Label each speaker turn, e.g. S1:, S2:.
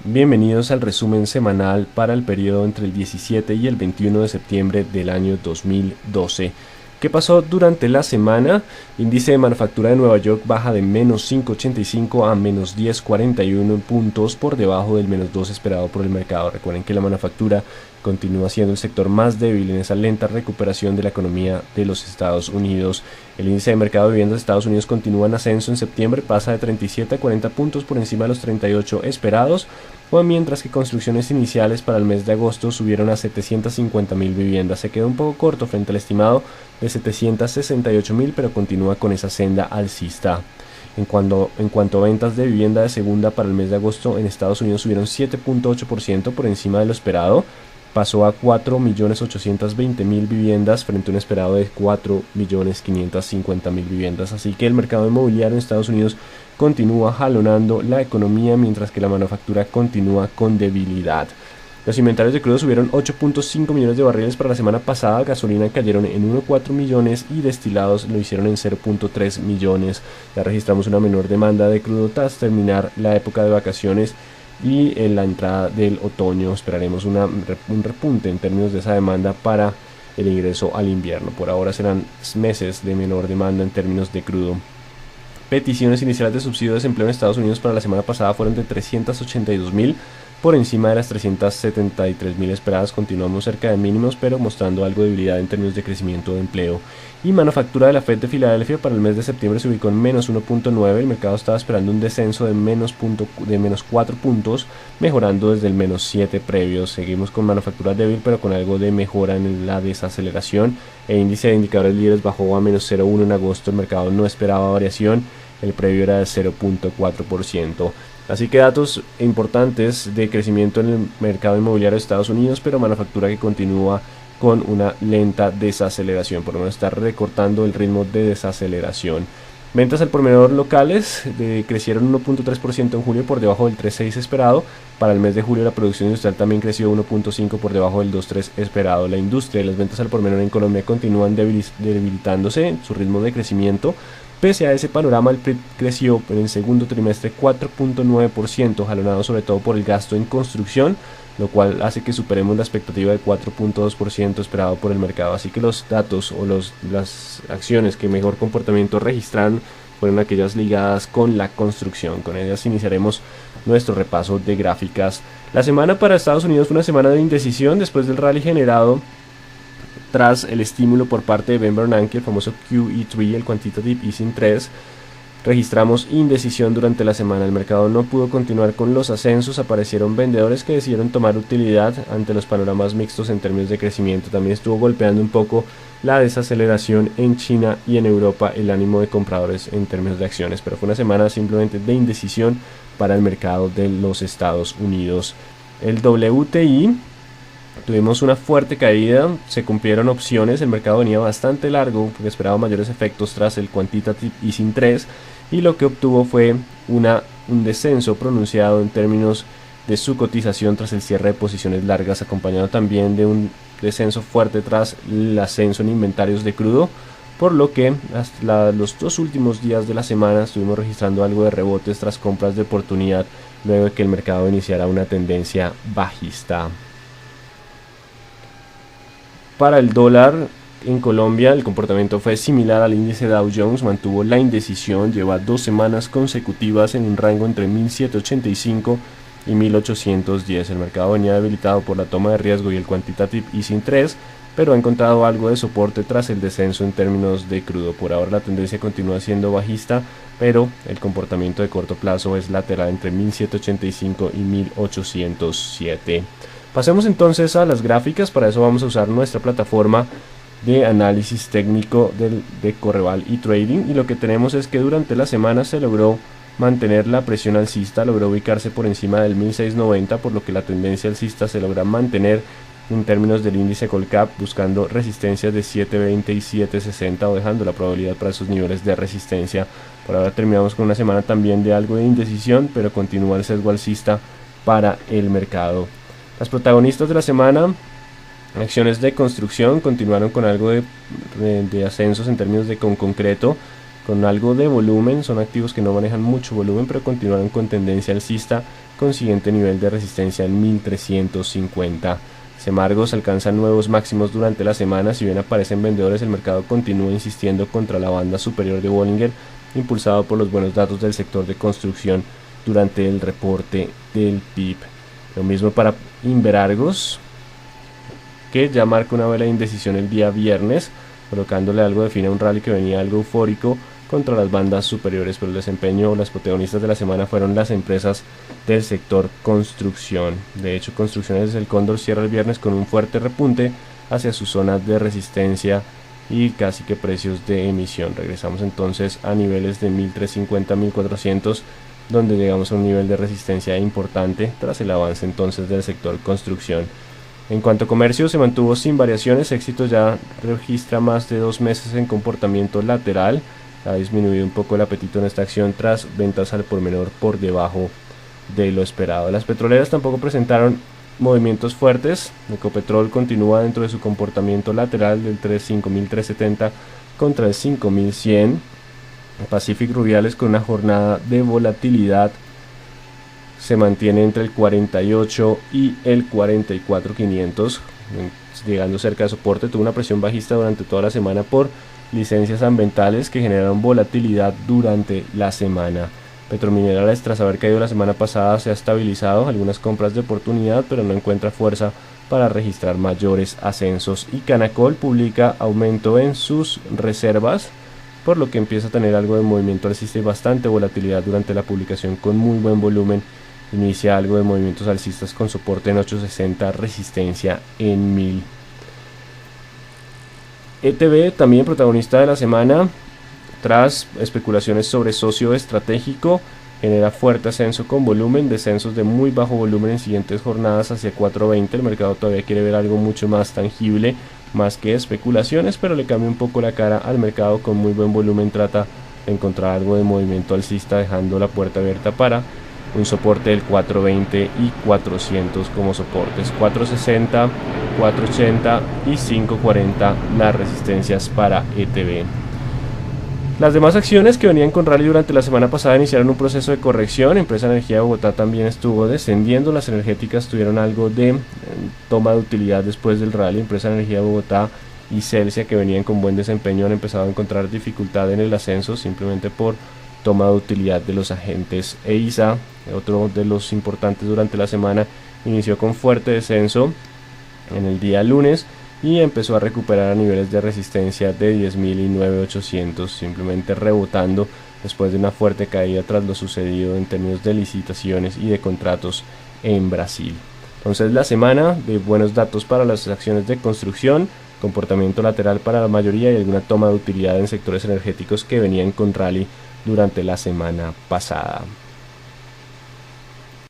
S1: Bienvenidos al resumen semanal para el periodo entre el 17 y el 21 de septiembre del año 2012. ¿Qué pasó durante la semana? Índice de manufactura de Nueva York baja de menos 5,85 a menos 10,41 puntos por debajo del menos 2 esperado por el mercado. Recuerden que la manufactura continúa siendo el sector más débil en esa lenta recuperación de la economía de los Estados Unidos. El índice de mercado de viviendas de Estados Unidos continúa en ascenso en septiembre, pasa de 37 a 40 puntos por encima de los 38 esperados, mientras que construcciones iniciales para el mes de agosto subieron a 750,000 viviendas. Se quedó un poco corto frente al estimado de 768,000, pero continúa con esa senda alcista. En cuanto a ventas de vivienda de segunda para el mes de agosto en Estados Unidos subieron 7,8% por encima de lo esperado. Pasó a 4,820,000 viviendas frente a un esperado de 4,550,000 viviendas. Así que el mercado inmobiliario en Estados Unidos continúa jalonando la economía, mientras que la manufactura continúa con debilidad. Los inventarios de crudo subieron 8,5 millones de barriles para la semana pasada, gasolina cayeron en 1,4 millones y destilados lo hicieron en 0,3 millones. Ya registramos una menor demanda de crudo tras terminar la época de vacaciones y en la entrada del otoño esperaremos un repunte en términos de esa demanda para el ingreso al invierno. Por ahora serán meses de menor demanda en términos de crudo. Peticiones iniciales de subsidio de desempleo en Estados Unidos para la semana pasada fueron de 382,000, por encima de las 373,000 esperadas. Continuamos cerca de mínimos, pero mostrando algo de debilidad en términos de crecimiento de empleo. Y manufactura de la Fed de Filadelfia para el mes de septiembre se ubicó en menos 1,9. El mercado estaba esperando un descenso de menos 4 puntos, mejorando desde el menos 7 previos. Seguimos con manufactura débil, pero con algo de mejora en la desaceleración. El índice de indicadores líderes bajó a menos 0,1 en agosto. El mercado no esperaba variación, el previo era de 0,4%. Así que datos importantes de crecimiento en el mercado inmobiliario de Estados Unidos, pero manufactura que continúa con una lenta desaceleración, por lo menos está recortando el ritmo de desaceleración. Ventas al por menor locales crecieron 1,3% en julio, por debajo del 3,6 esperado. Para el mes de julio la producción industrial también creció 1,5 por debajo del 2,3 esperado. La industria y las ventas al por menor en Colombia continúan debilitándose en su ritmo de crecimiento. Pese a ese panorama, el PIB creció en el segundo trimestre 4,9%, jalonado sobre todo por el gasto en construcción, lo cual hace que superemos la expectativa de 4,2% esperado por el mercado. Así que los datos o las acciones que mejor comportamiento registraron fueron aquellas ligadas con la construcción. Con ellas iniciaremos nuestro repaso de gráficas. La semana para Estados Unidos fue una semana de indecisión después del rally generado tras el estímulo por parte de Ben Bernanke, el famoso QE3, el Quantitative Easing 3. Registramos indecisión durante la semana. El mercado no pudo continuar con los ascensos. Aparecieron vendedores que decidieron tomar utilidad ante los panoramas mixtos en términos de crecimiento. También estuvo golpeando un poco la desaceleración en China y en Europa el ánimo de compradores en términos de acciones. Pero fue una semana simplemente de indecisión para el mercado de los Estados Unidos. El WTI, tuvimos una fuerte caída, se cumplieron opciones, el mercado venía bastante largo porque esperaba mayores efectos tras el Quantitative Easing 3 y lo que obtuvo fue un descenso pronunciado en términos de su cotización tras el cierre de posiciones largas, acompañado también de un descenso fuerte tras el ascenso en inventarios de crudo, por lo que hasta los 2 últimos días de la semana estuvimos registrando algo de rebotes tras compras de oportunidad luego de que el mercado iniciara una tendencia bajista. Para el dólar en Colombia el comportamiento fue similar al índice Dow Jones, mantuvo la indecisión, lleva 2 semanas consecutivas en un rango entre 1.785 y 1.810. El mercado venía debilitado por la toma de riesgo y el Quantitative Easing 3, pero ha encontrado algo de soporte tras el descenso en términos de crudo. Por ahora la tendencia continúa siendo bajista, pero el comportamiento de corto plazo es lateral entre 1.785 y 1.807. Pasemos entonces a las gráficas. Para eso vamos a usar nuestra plataforma de análisis técnico de Correval y Trading, y lo que tenemos es que durante la semana se logró mantener la presión alcista, logró ubicarse por encima del 1690, por lo que la tendencia alcista se logra mantener en términos del índice Colcap, buscando resistencias de 720 y 760 o dejando la probabilidad para esos niveles de resistencia. Por ahora terminamos con una semana también de algo de indecisión, pero continúa el sesgo alcista para el mercado. Las protagonistas de la semana, acciones de construcción, continuaron con algo de ascensos en términos de concreto, con algo de volumen. Son activos que no manejan mucho volumen, pero continuaron con tendencia alcista, con siguiente nivel de resistencia en 1350. Semargos alcanzan nuevos máximos durante la semana. Si bien aparecen vendedores, el mercado continúa insistiendo contra la banda superior de Bollinger, impulsado por los buenos datos del sector de construcción durante el reporte del PIB. Lo mismo para Inverargos, que ya marca una vela de indecisión el día viernes, colocándole algo de fin a un rally que venía algo eufórico contra las bandas superiores, pero el desempeño, las protagonistas de la semana fueron las empresas del sector construcción. De hecho, Construcciones del Cóndor cierra el viernes con un fuerte repunte hacia su zona de resistencia y casi que precios de emisión. Regresamos entonces a niveles de 1350-1400, donde llegamos a un nivel de resistencia importante tras el avance entonces del sector construcción. En cuanto a comercio, se mantuvo sin variaciones. Éxitos ya registra más de 2 meses en comportamiento lateral. Ha disminuido un poco el apetito en esta acción tras ventas al por menor por debajo de lo esperado. Las petroleras tampoco presentaron movimientos fuertes. Ecopetrol continúa dentro de su comportamiento lateral del 5.370 contra el 5.100. Pacific Rubiales, con una jornada de volatilidad, se mantiene entre el 48 y el 44.500, llegando cerca de soporte. Tuvo una presión bajista durante toda la semana por licencias ambientales que generaron volatilidad durante la semana. Petrominerales, tras haber caído la semana pasada, se ha estabilizado, algunas compras de oportunidad, pero no encuentra fuerza para registrar mayores ascensos. Y Canacol publica aumento en sus reservas, por lo que empieza a tener algo de movimiento alcista y bastante volatilidad durante la publicación, con muy buen volumen. Inicia algo de movimientos alcistas con soporte en 860, resistencia en 1000. ETB, también protagonista de la semana, tras especulaciones sobre socio estratégico, genera fuerte ascenso con volumen, descensos de muy bajo volumen en siguientes jornadas hacia 4.20. El mercado todavía quiere ver algo mucho más tangible, más que especulaciones, pero le cambia un poco la cara al mercado. Con muy buen volumen trata de encontrar algo de movimiento alcista, dejando la puerta abierta para un soporte del 420 y 400 como soportes. 460, 480 y 540 las resistencias para ETB. Las demás acciones que venían con rally durante la semana pasada iniciaron un proceso de corrección. Empresa Energía de Bogotá también estuvo descendiendo. Las energéticas tuvieron algo de toma de utilidad después del rally. Empresa Energía de Bogotá y Celsia, que venían con buen desempeño, han empezado a encontrar dificultad en el ascenso simplemente por toma de utilidad de los agentes. EISA, otro de los importantes durante la semana, inició con fuerte descenso en el día lunes y empezó a recuperar a niveles de resistencia de 10.000 y 9.800, simplemente rebotando después de una fuerte caída tras lo sucedido en términos de licitaciones y de contratos en Brasil. Entonces, la semana de buenos datos para las acciones de construcción, comportamiento lateral para la mayoría y alguna toma de utilidad en sectores energéticos que venían con rally durante la semana pasada.